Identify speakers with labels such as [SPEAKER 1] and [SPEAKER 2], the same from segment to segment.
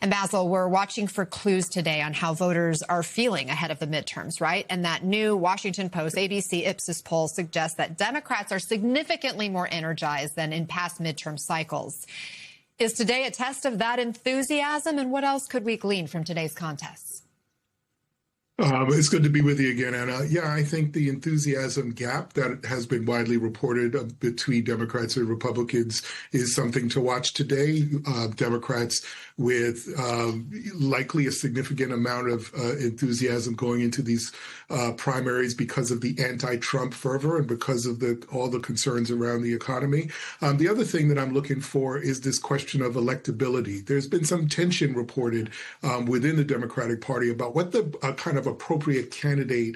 [SPEAKER 1] And Basil, we're watching for clues today on how voters are feeling ahead of the midterms, right? And that new Washington Post ABC Ipsos poll suggests that Democrats are significantly more energized than in past midterm cycles. Is today a test of that enthusiasm? And what else could we glean from today's contests?
[SPEAKER 2] It's good to be with you again, Anna. Yeah, I think the enthusiasm gap that has been widely reported between Democrats and Republicans is something to watch today. Democrats with likely a significant amount of enthusiasm going into these primaries because of the anti-Trump fervor and because of all the concerns around the economy. The other thing that I'm looking for is this question of electability. There's been some tension reported within the Democratic Party about what the kind of appropriate candidate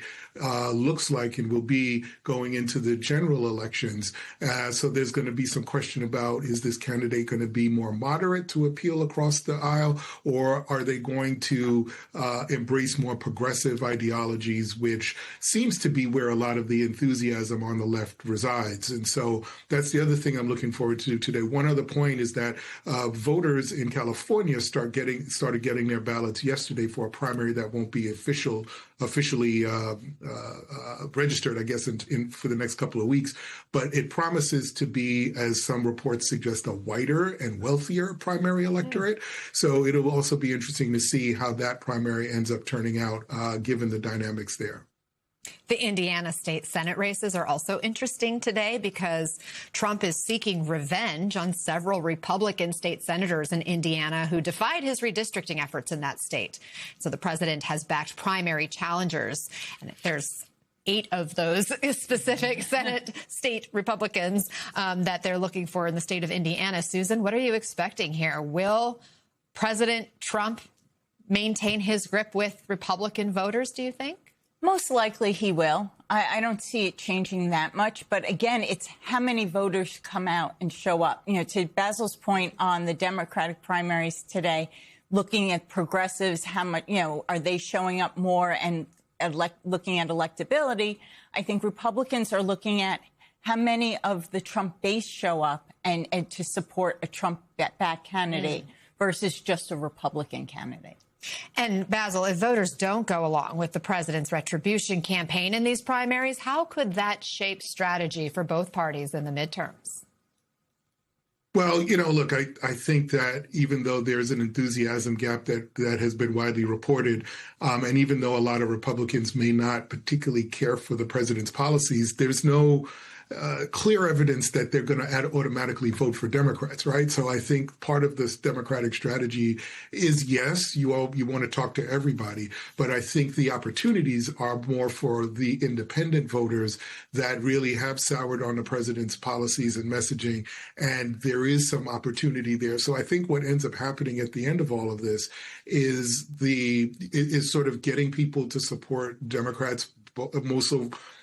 [SPEAKER 2] looks like and will be going into the general elections. So there's going to be some question about, is this candidate going to be more moderate to appeal across the aisle, or are they going to embrace more progressive ideologies, which seems to be where a lot of the enthusiasm on the left resides. And so that's the other thing I'm looking forward to today. One other point is that voters in California started getting their ballots yesterday for a primary that won't be officially registered, I guess, for the next couple of weeks. But it promises to be, as some reports suggest, a whiter and wealthier primary electorate. So it'll also be interesting to see how that primary ends up turning out, given the dynamics there.
[SPEAKER 1] The Indiana state Senate races are also interesting today because Trump is seeking revenge on several Republican state senators in Indiana who defied his redistricting efforts in that state. So the president has backed primary challengers, and there's 8 of those specific Senate state Republicans that they're looking for in the state of Indiana. Susan, what are you expecting here? Will President Trump maintain his grip with Republican voters, do you think?
[SPEAKER 3] Most likely he will. I don't see it changing that much. But again, it's how many voters come out and show up. You know, to Basil's point on the Democratic primaries today, looking at progressives, how much, are they showing up more and looking at electability? I think Republicans are looking at how many of the Trump base show up and to support a Trump-backed candidate versus just a Republican candidate.
[SPEAKER 1] And Basil, if voters don't go along with the president's retribution campaign in these primaries, how could that shape strategy for both parties in the midterms?
[SPEAKER 2] Well, look, I think that even though there's an enthusiasm gap that has been widely reported, and even though a lot of Republicans may not particularly care for the president's policies, there's no clear evidence that they're going to automatically vote for Democrats, right? So I think part of this Democratic strategy is, yes, you want to talk to everybody, but I think the opportunities are more for the independent voters that really have soured on the president's policies and messaging, and there is some opportunity there. So I think what ends up happening at the end of all of this is sort of getting people to support Democrats,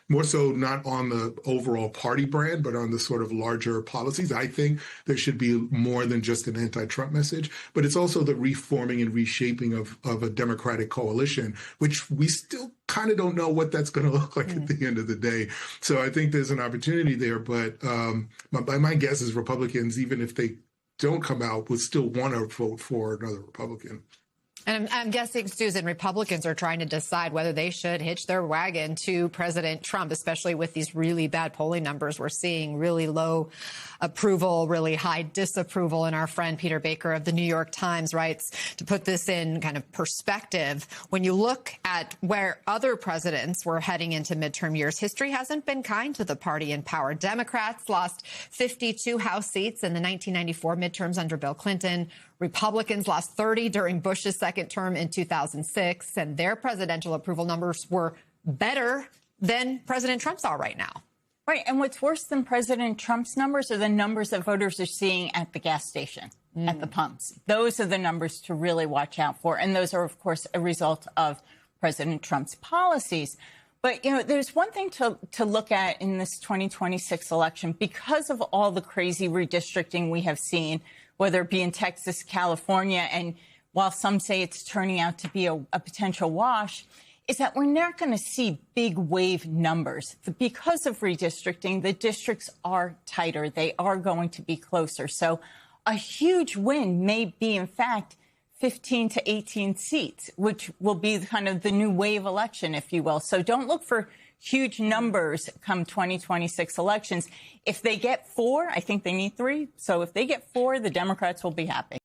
[SPEAKER 2] more so not on the overall party brand, but on the sort of larger policies. I think there should be more than just an anti-Trump message, but it's also the reforming and reshaping of a Democratic coalition, which we still kind of don't know what that's going to look like at the end of the day. So I think there's an opportunity there, but my guess is Republicans, even if they don't come out, would still want to vote for another Republican.
[SPEAKER 1] And I'm guessing, Susan, Republicans are trying to decide whether they should hitch their wagon to President Trump, especially with these really bad polling numbers. We're seeing really low approval, really high disapproval. And our friend Peter Baker of the New York Times writes, to put this in kind of perspective, when you look at where other presidents were heading into midterm years, history hasn't been kind to the party in power. Democrats lost 52 House seats in the 1994 midterms under Bill Clinton. Republicans lost 30 during Bush's second term in 2006, and their presidential approval numbers were better than President Trump's are right now.
[SPEAKER 3] Right. And what's worse than President Trump's numbers are the numbers that voters are seeing at the gas station, at the pumps. Those are the numbers to really watch out for. And those are, of course, a result of President Trump's policies. But, there's one thing to look at in this 2026 election because of all the crazy redistricting we have seen, whether it be in Texas, California, and while some say it's turning out to be a potential wash, is that we're not going to see big wave numbers. Because of redistricting, the districts are tighter. They are going to be closer. So a huge win may be, in fact, 15 to 18 seats, which will be kind of the new wave election, if you will. So don't look for huge numbers come 2026 elections. If they get 4, I think they need 3. So if they get 4, the Democrats will be happy.